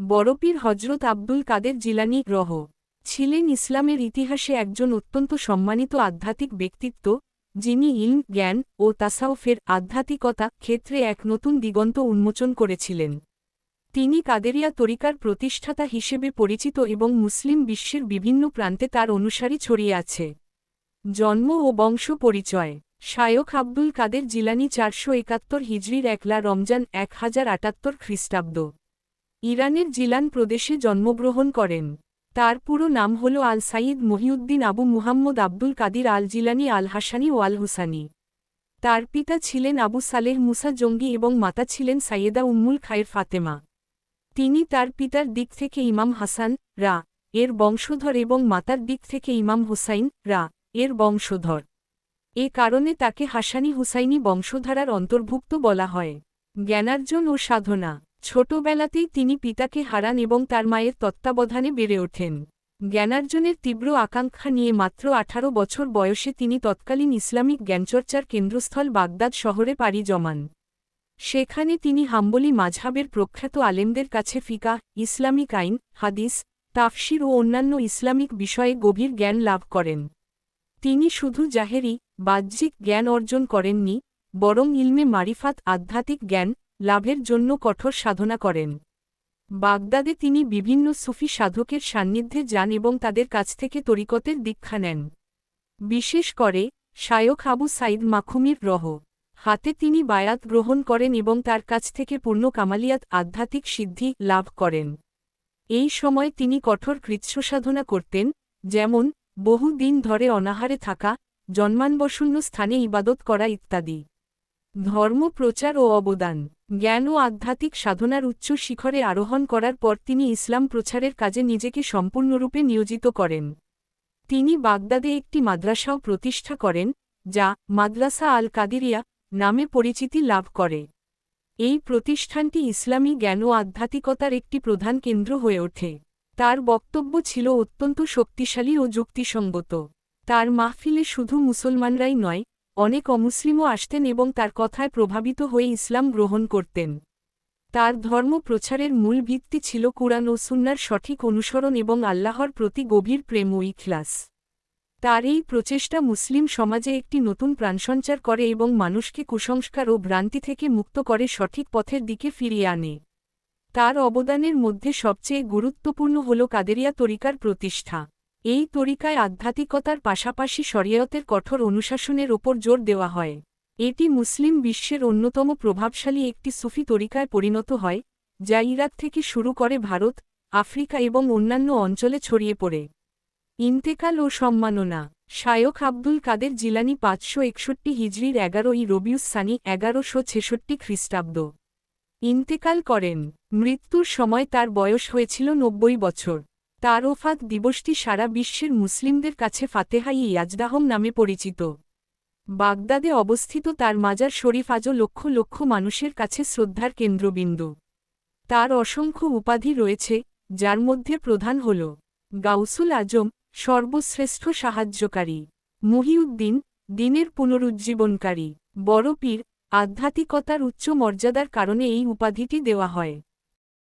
বড়পীর হজরত আব্দুল কাদের জিলানী রহ ছিলেন ইসলামের ইতিহাসে একজন অত্যন্ত সম্মানিত আধ্যাত্মিক ব্যক্তিত্ব, যিনি ইলম, জ্ঞান ও তাসাউফের আধ্যাত্মিকতা ক্ষেত্রে এক নতুন দিগন্ত উন্মোচন করেছিলেন। তিনি কাদেরিয়া তরিকার প্রতিষ্ঠাতা হিসেবে পরিচিত এবং মুসলিম বিশ্বের বিভিন্ন প্রান্তে তার অনুসারী ছড়িয়ে আছে। জন্ম ও বংশ পরিচয়। শায়খ আব্দুল কাদের জিলানী 471 হিজরির 1 রমজান 1078 খ্রিস্টাব্দ ইরানের জিলান প্রদেশে জন্মগ্রহণ করেন। তার পুরো নাম হল আল সাইদ মহিউদ্দিন আবু মুহাম্মদ আব্দুল কাদির আল জিলানী আল হাসানি ও আল হুসানি। তার পিতা ছিলেন আবু সালেহ মুসা জঙ্গি এবং মাতা ছিলেন সাইয়েদা উম্মুল খায়ের ফাতেমা। তিনি তার পিতার দিক থেকে ইমাম হাসান রা এর বংশধর এবং মাতার দিক থেকে ইমাম হুসাইন রা এর বংশধর। এ কারণে তাকে হাসানি হুসাইনি বংশধারার অন্তর্ভুক্ত বলা হয়। জ্ঞানার্জন ও সাধনা। ছোটবেলাতেই তিনি পিতাকে হারান এবং তার মায়ের তত্ত্বাবধানে বেড়ে ওঠেন। জ্ঞানার্জনের তীব্র আকাঙ্ক্ষা নিয়ে মাত্র 18 বছর বয়সে তিনি তৎকালীন ইসলামিক জ্ঞানচর্চার কেন্দ্রস্থল বাগদাদ শহরে পাড়ি জমান। সেখানে তিনি হাম্বলি মাযহাবের প্রখ্যাত আলেমদের কাছে ফিকাহ, ইসলামিক আইন, হাদিস, তাফসির ও অন্যান্য ইসলামিক বিষয়ে গভীর জ্ঞান লাভ করেন। তিনি শুধু জাহেরি, বাহ্যিক জ্ঞান অর্জন করেননি, বরং ইলমে মারিফাত আধ্যাত্মিক জ্ঞান লাভের জন্য কঠোর সাধনা করেন। বাগদাদে তিনি বিভিন্ন সুফি সাধকের সান্নিধ্যে যান এবং তাদের কাছ থেকে তরিকতের দীক্ষা নেন। বিশেষ করে শায়খ আবু সাইদ মাখুমির রহ হাতে তিনি বায়াত গ্রহণ করেন এবং তার কাছ থেকে পূর্ণ কামালিয়াত আধ্যাত্মিক সিদ্ধি লাভ করেন। এই সময় তিনি কঠোর কৃচ্ছসাধনা করতেন, যেমন বহু দিন ধরে অনাহারে থাকা, জন্মানবশূন্য স্থানে ইবাদত করা ইত্যাদি। ধর্ম প্রচার ও অবদান। জ্ঞান ও আধ্যাত্মিক সাধনার উচ্চ শিখরে আরোহণ করার পর তিনি ইসলাম প্রচারের কাজে নিজেকে সম্পূর্ণরূপে নিয়োজিত করেন। তিনি বাগদাদে একটি মাদ্রাসাও প্রতিষ্ঠা করেন, যা মাদ্রাসা আল কাদিরিয়া নামে পরিচিতি লাভ করে। এই প্রতিষ্ঠানটি ইসলামী জ্ঞান ও আধ্যাত্মিকতার একটি প্রধান কেন্দ্র হয়ে ওঠে। তার বক্তব্য ছিল অত্যন্ত শক্তিশালী ও যুক্তিসঙ্গত। তার মাহফিলে শুধু মুসলমানরাই নয়, অনেক অমুসলিমও আসতেন এবং তার কথায় প্রভাবিত হয়ে ইসলাম গ্রহণ করতেন। তার ধর্ম প্রচারের মূল ভিত্তি ছিল কুরআন ও সুন্নাহর সঠিক অনুসরণ এবং আল্লাহর প্রতি গভীর প্রেম ও ইখলাস। তার এই প্রচেষ্টা মুসলিম সমাজে একটি নতুন প্রাণসঞ্চার করে এবং মানুষকে কুসংস্কার ও ভ্রান্তি থেকে মুক্ত করে সঠিক পথের দিকে ফিরিয়ে আনে। তার অবদানের মধ্যে সবচেয়ে গুরুত্বপূর্ণ হল কাদেরিয়া তরিকার প্রতিষ্ঠা। এই তরিকায় আধ্যাত্মিকতার পাশাপাশি শরিয়তের কঠোর অনুশাসনের ওপর জোর দেওয়া হয়। এটি মুসলিম বিশ্বের অন্যতম প্রভাবশালী একটি সুফি তরিকায় পরিণত হয়, যা ইরাক থেকে শুরু করে ভারত, আফ্রিকা এবং অন্যান্য অঞ্চলে ছড়িয়ে পড়ে। ইন্তেকাল ও সম্মাননা। শায়খ আব্দুল কাদের জিলানী 561 হিজরির 11ই রবিউস সানি 1166 খ্রিস্টাব্দ ইন্তেকাল করেন। মৃত্যুর সময় তার বয়স হয়েছিল 90 বছর। তার ওফাত দিবসটি সারা বিশ্বের মুসলিমদের কাছে ফাতেহা-ই ইয়াজদাহম নামে পরিচিত। বাগদাদে অবস্থিত তার মাজার শরীফ আজও লক্ষ লক্ষ মানুষের কাছে শ্রদ্ধার কেন্দ্রবিন্দু। তার অসংখ্য উপাধি রয়েছে, যার মধ্যে প্রধান হল গাউসুল আজম, সর্বশ্রেষ্ঠ সাহায্যকারী; মুহিউদ্দিন, দ্বীনের পুনরুজ্জীবনকারী; বড়পীর, আধ্যাত্মিকতার উচ্চ মর্যাদার কারণে এই উপাধিটি দেওয়া হয়।